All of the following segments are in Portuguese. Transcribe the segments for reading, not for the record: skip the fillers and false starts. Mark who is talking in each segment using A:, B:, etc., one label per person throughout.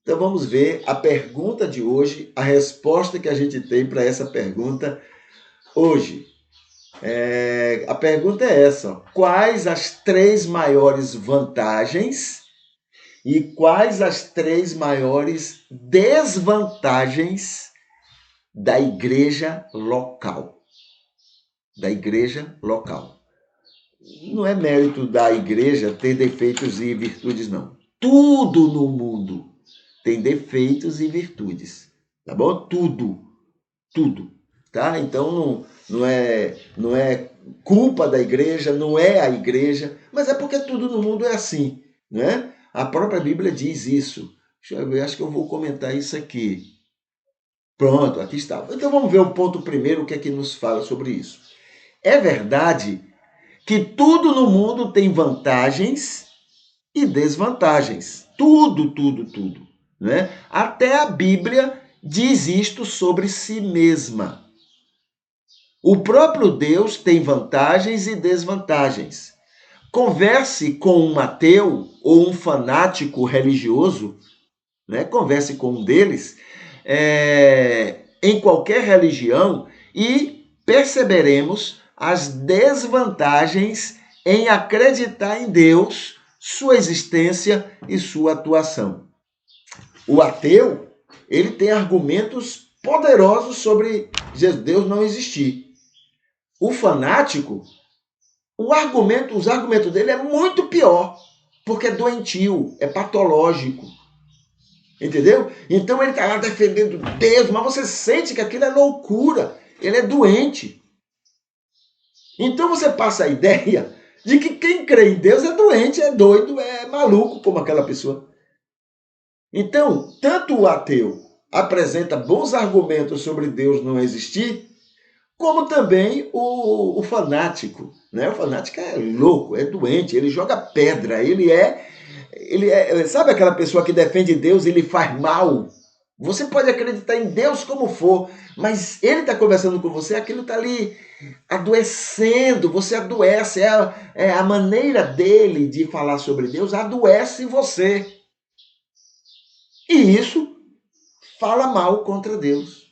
A: Então vamos ver a pergunta de hoje, a resposta que a gente tem para essa pergunta hoje. A pergunta é essa: ó. Quais as 3 maiores vantagens e quais as 3 maiores desvantagens da igreja local? Da igreja local. Não é mérito da igreja ter defeitos e virtudes, não. Tudo no mundo tem defeitos e virtudes, tá bom? Tudo, tá? Então não é culpa da igreja, não é a igreja, mas é porque tudo no mundo é assim, né? A própria Bíblia diz isso. Deixa eu ver, acho que eu vou comentar isso aqui. Pronto, aqui está. Então vamos ver o ponto primeiro, o que é que nos fala sobre isso. É verdade que tudo no mundo tem vantagens e desvantagens. Tudo, né? Até a Bíblia diz isto sobre si mesma. O próprio Deus tem vantagens e desvantagens. Converse com um ateu ou um fanático religioso, né? Converse com um deles, em qualquer religião, e perceberemos as desvantagens em acreditar em Deus, sua existência e sua atuação. O ateu, ele tem argumentos poderosos sobre Deus não existir. O fanático, os argumentos dele é muito pior, porque é doentio, é patológico. Entendeu? Então ele está lá defendendo Deus, mas você sente que aquilo é loucura. Ele é doente. Então você passa a ideia de que quem crê em Deus é doente, é doido, é maluco como aquela pessoa. Então, tanto o ateu apresenta bons argumentos sobre Deus não existir, como também o fanático. Né? O fanático é louco, é doente, ele joga pedra, sabe aquela pessoa que defende Deus e ele faz mal? Você pode acreditar em Deus como for, mas ele está conversando com você, aquilo está ali adoecendo, você adoece, é a maneira dele de falar sobre Deus adoece você. E isso fala mal contra Deus.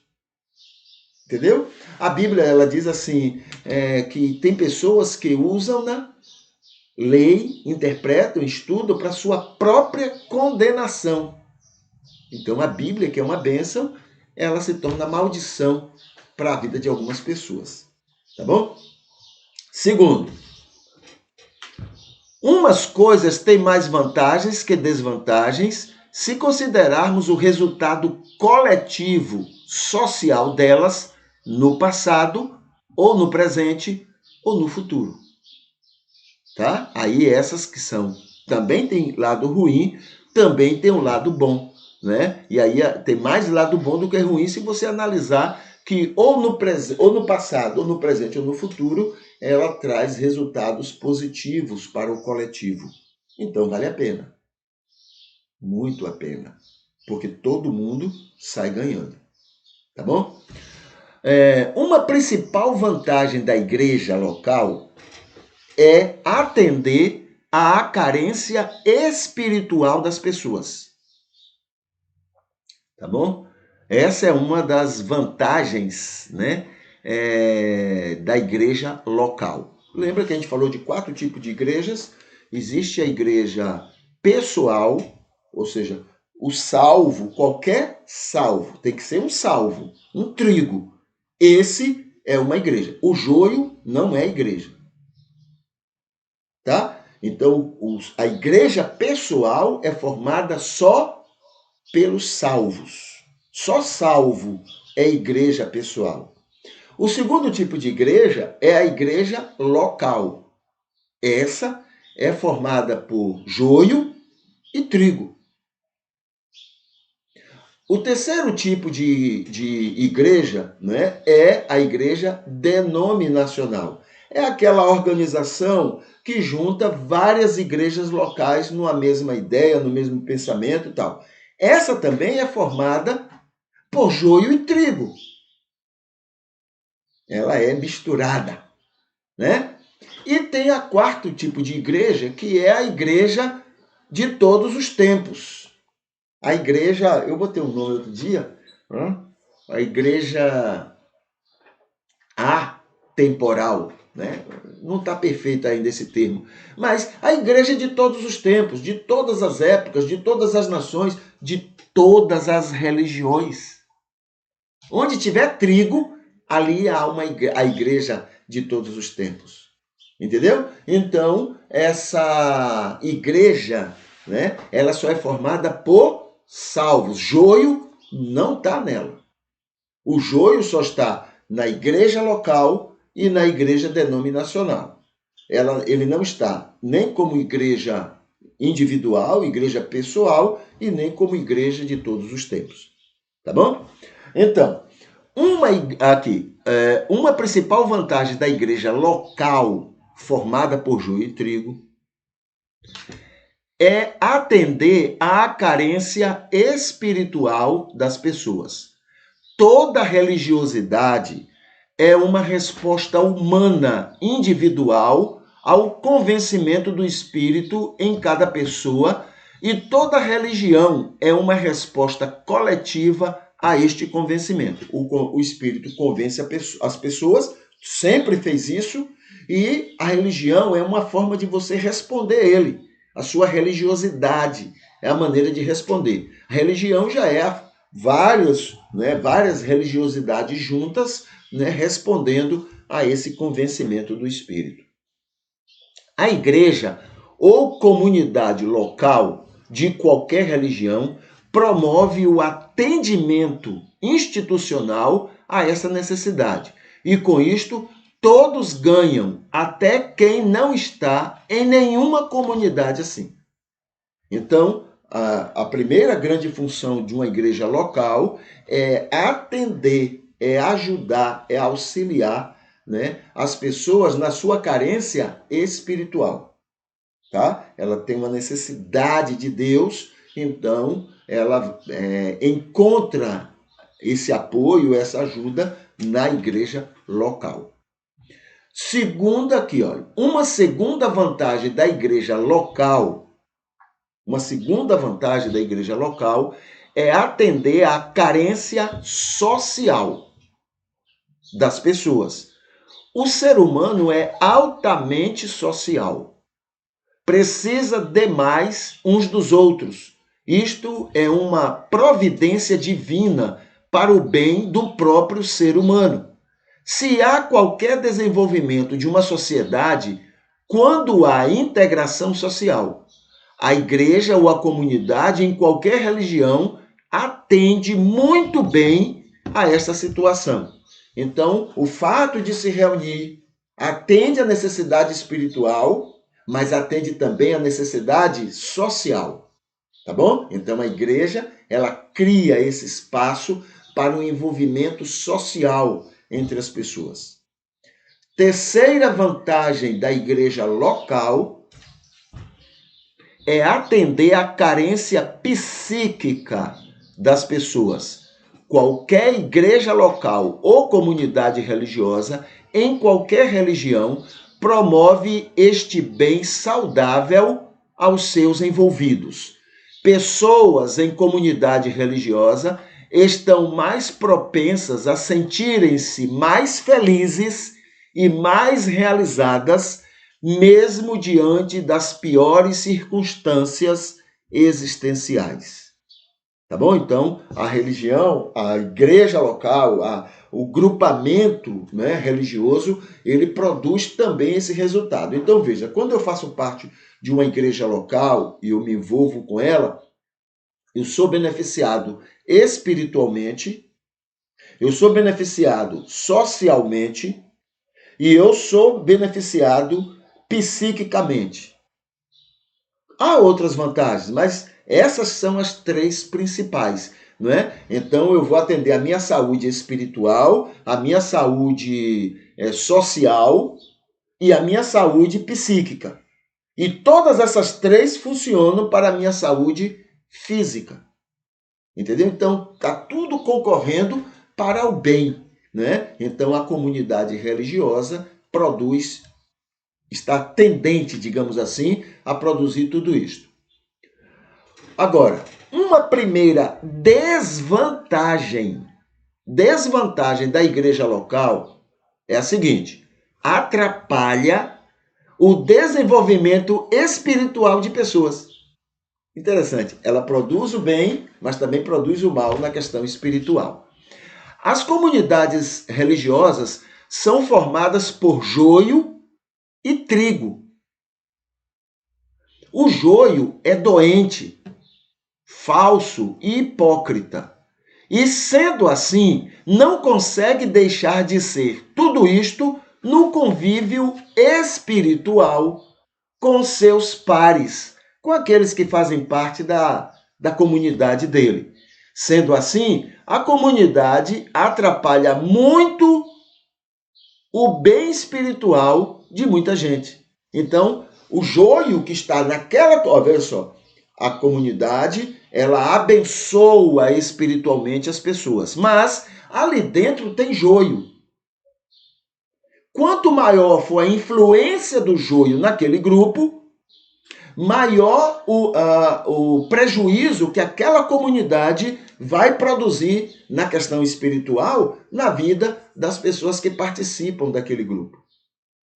A: Entendeu? A Bíblia ela diz assim, que tem pessoas que usam lei, interpretam, estudam para sua própria condenação. Então a Bíblia, que é uma bênção, ela se torna maldição para a vida de algumas pessoas. Tá bom? Segundo, umas coisas têm mais vantagens que desvantagens se considerarmos o resultado coletivo social delas no passado, ou no presente, ou no futuro. Tá? Aí essas que são, também tem lado ruim, também tem um lado bom. Né? E aí tem mais lado bom do que ruim se você analisar que ou no passado, ou no presente, ou no futuro, ela traz resultados positivos para o coletivo. Então vale a pena. Muito a pena. Porque todo mundo sai ganhando. Tá bom? Uma principal vantagem da igreja local é atender à carência espiritual das pessoas. Tá bom? Essa é uma das vantagens, né, da igreja local. Lembra que a gente falou de 4 tipos de igrejas? Existe a igreja pessoal, ou seja, o salvo, qualquer salvo, tem que ser um salvo, um trigo. Esse é uma igreja. O joio não é igreja. Tá? Então, a igreja pessoal é formada só pelos salvos. Só salvo é igreja pessoal. O segundo tipo de igreja é a igreja local. Essa é formada por joio e trigo. O terceiro tipo de igreja, né, é a igreja denominacional. É aquela organização que junta várias igrejas locais numa mesma ideia, no mesmo pensamento e tal. Essa também é formada por joio e trigo. Ela é misturada, né? E tem a quarto tipo de igreja, que é a igreja de todos os tempos. A igreja, eu botei um nome outro dia, a igreja atemporal, né? Não está perfeito ainda esse termo, mas a igreja de todos os tempos, de todas as épocas, de todas as nações, de todas as religiões. Onde tiver trigo, ali há a igreja de todos os tempos. Entendeu? Então, essa igreja, né, ela só é formada por salvos. Joio não está nela. O joio só está na igreja local e na igreja denominacional. Ele não está nem como igreja individual, igreja pessoal, e nem como igreja de todos os tempos. Tá bom? Então, uma principal vantagem da igreja local, formada por joio e trigo, é atender à carência espiritual das pessoas. Toda religiosidade é uma resposta humana, individual, ao convencimento do Espírito em cada pessoa, e toda religião é uma resposta coletiva a este convencimento. O Espírito convence as pessoas, sempre fez isso, e a religião é uma forma de você responder a ele. A sua religiosidade é a maneira de responder. A religião já é várias religiosidades juntas, né, respondendo a esse convencimento do Espírito. A igreja ou comunidade local de qualquer religião promove o atendimento institucional a essa necessidade. E com isto, todos ganham, até quem não está em nenhuma comunidade assim. Então, a primeira grande função de uma igreja local é atender, é ajudar, é auxiliar, né, as pessoas na sua carência espiritual. Tá? Ela tem uma necessidade de Deus, então ela encontra esse apoio, essa ajuda na igreja local. Segunda aqui, olha, uma segunda vantagem da igreja local é atender à carência social das pessoas. O ser humano é altamente social. Precisa demais uns dos outros. Isto é uma providência divina para o bem do próprio ser humano. Se há qualquer desenvolvimento de uma sociedade, quando há integração social, a igreja ou a comunidade em qualquer religião atende muito bem a essa situação. Então, o fato de se reunir atende à necessidade espiritual, mas atende também à necessidade social. Tá bom? Então, a igreja, ela cria esse espaço para o envolvimento social entre as pessoas. Terceira vantagem da igreja local é atender à carência psíquica das pessoas. Qualquer igreja local ou comunidade religiosa, em qualquer religião, promove este bem saudável aos seus envolvidos. Pessoas em comunidade religiosa estão mais propensas a sentirem-se mais felizes e mais realizadas, mesmo diante das piores circunstâncias existenciais. Tá bom? Então, a religião, a igreja local, o grupamento, né, religioso, ele produz também esse resultado. Então, veja, quando eu faço parte de uma igreja local e eu me envolvo com ela, eu sou beneficiado espiritualmente, eu sou beneficiado socialmente e eu sou beneficiado psiquicamente. Há outras vantagens, mas essas são as três principais, não é? Então eu vou atender a minha saúde espiritual, a minha saúde social e a minha saúde psíquica. E todas essas três funcionam para a minha saúde física. Entendeu? Então está tudo concorrendo para o bem, né? Então a comunidade religiosa está tendente, digamos assim, a produzir tudo isto. Agora, Uma primeira desvantagem da igreja local é a seguinte: atrapalha o desenvolvimento espiritual de pessoas. Interessante, ela produz o bem, mas também produz o mal na questão espiritual. As comunidades religiosas são formadas por joio e trigo. O joio é doente, falso e hipócrita. E sendo assim, não consegue deixar de ser tudo isto no convívio espiritual com seus pares, com aqueles que fazem parte da comunidade dele. Sendo assim, a comunidade atrapalha muito o bem espiritual de muita gente. Então, o joio que está naquela... Veja só, a comunidade, ela abençoa espiritualmente as pessoas, mas ali dentro tem joio. Quanto maior for a influência do joio naquele grupo, maior o prejuízo que aquela comunidade vai produzir na questão espiritual, na vida das pessoas que participam daquele grupo.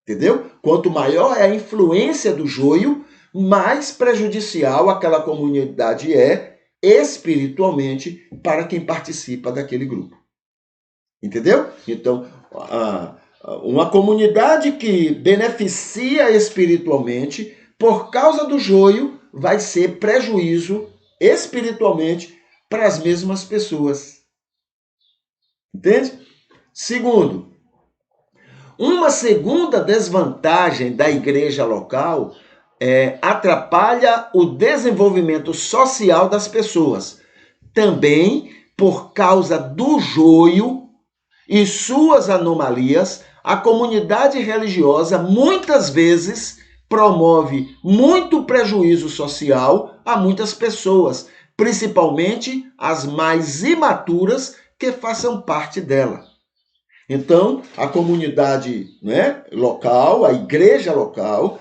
A: Entendeu? Quanto maior é a influência do joio, mais prejudicial aquela comunidade é espiritualmente para quem participa daquele grupo. Entendeu? Então, uma comunidade que beneficia espiritualmente, por causa do joio, vai ser prejuízo espiritualmente para as mesmas pessoas. Entende? Segundo, uma segunda desvantagem da igreja local atrapalha o desenvolvimento social das pessoas. Também, por causa do joio e suas anomalias, a comunidade religiosa muitas vezes promove muito prejuízo social a muitas pessoas, principalmente as mais imaturas que façam parte dela. Então, a comunidade, né, local, a igreja local,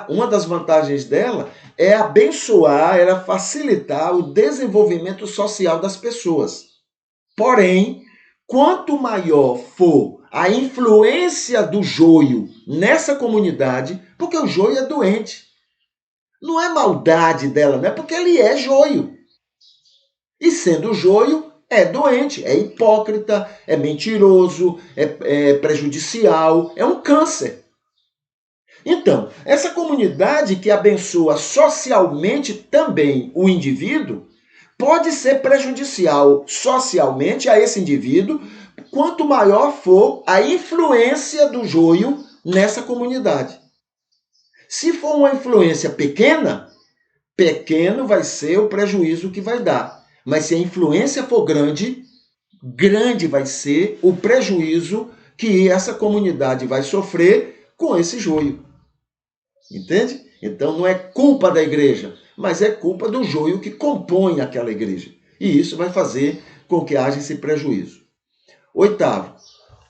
A: uma das vantagens dela é abençoar, facilitar o desenvolvimento social das pessoas. Porém, quanto maior for a influência do joio nessa comunidade, porque o joio é doente. Não é maldade dela, não é porque ele é joio. E sendo joio, é doente, é hipócrita, é mentiroso, é prejudicial, é um câncer. Então, essa comunidade que abençoa socialmente também o indivíduo, pode ser prejudicial socialmente a esse indivíduo, quanto maior for a influência do joio nessa comunidade. Se for uma influência pequena, pequeno vai ser o prejuízo que vai dar. Mas se a influência for grande, grande vai ser o prejuízo que essa comunidade vai sofrer com esse joio. Entende? Então não é culpa da igreja, mas é culpa do joio que compõe aquela igreja. E isso vai fazer com que haja esse prejuízo. Oitavo,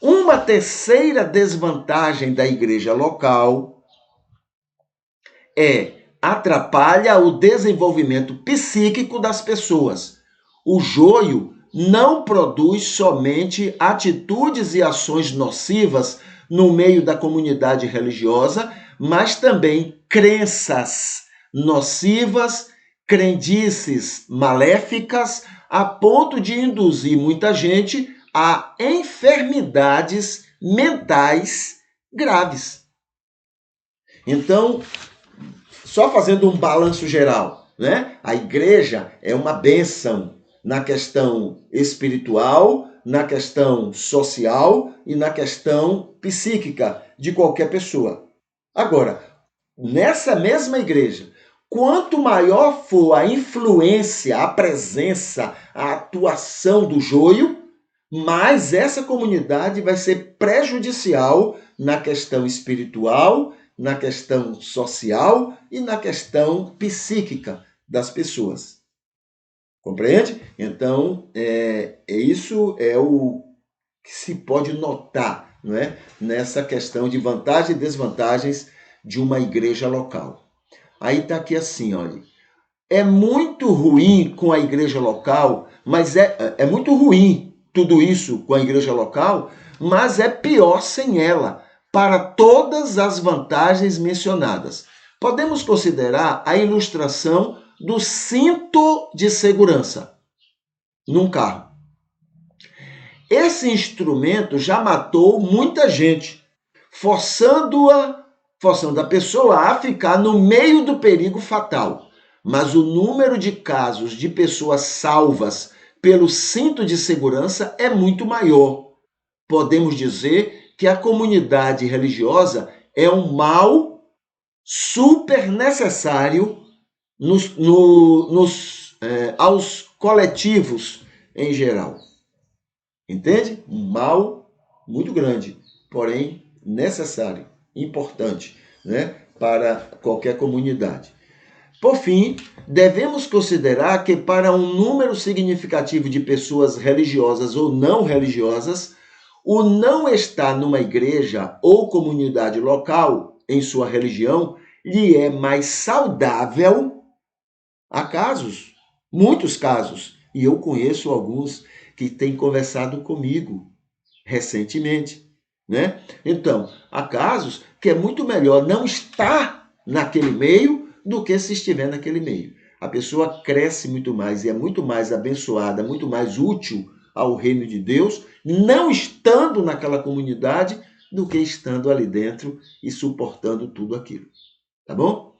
A: uma terceira desvantagem da igreja local atrapalha o desenvolvimento psíquico das pessoas. O joio não produz somente atitudes e ações nocivas no meio da comunidade religiosa, mas também crenças nocivas, crendices maléficas, a ponto de induzir muita gente a enfermidades mentais graves. Então, só fazendo um balanço geral, né? A igreja é uma bênção na questão espiritual, na questão social e na questão psíquica de qualquer pessoa. Agora, nessa mesma igreja, quanto maior for a influência, a presença, a atuação do joio, mais essa comunidade vai ser prejudicial na questão espiritual, na questão social e na questão psíquica das pessoas. Compreende? Então, isso é o que se pode notar, não é? Nessa questão de vantagens e desvantagens de uma igreja local. Aí está aqui assim, olha. é muito ruim com a igreja local, mas é muito ruim tudo isso com a igreja local, mas é pior sem ela, para todas as vantagens mencionadas. Podemos considerar a ilustração do cinto de segurança num carro. Esse instrumento já matou muita gente, forçando a pessoa a ficar no meio do perigo fatal. Mas o número de casos de pessoas salvas pelo cinto de segurança é muito maior. Podemos dizer que a comunidade religiosa é um mal super necessário aos coletivos em geral. Entende? Um mal muito grande, porém necessário, importante, né, para qualquer comunidade. Por fim, devemos considerar que para um número significativo de pessoas religiosas ou não religiosas, o não estar numa igreja ou comunidade local em sua religião lhe é mais saudável. Há casos, muitos casos, e eu conheço alguns que têm conversado comigo recentemente, né? Então, há casos que é muito melhor não estar naquele meio do que se estiver naquele meio. A pessoa cresce muito mais e é muito mais abençoada, muito mais útil ao reino de Deus, não estando naquela comunidade, do que estando ali dentro e suportando tudo aquilo. Tá bom?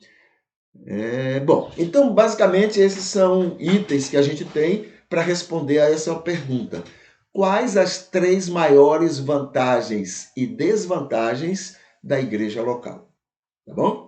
A: Bom, então basicamente esses são itens que a gente tem para responder a essa pergunta. Quais as 3 maiores vantagens e desvantagens da igreja local? Tá bom?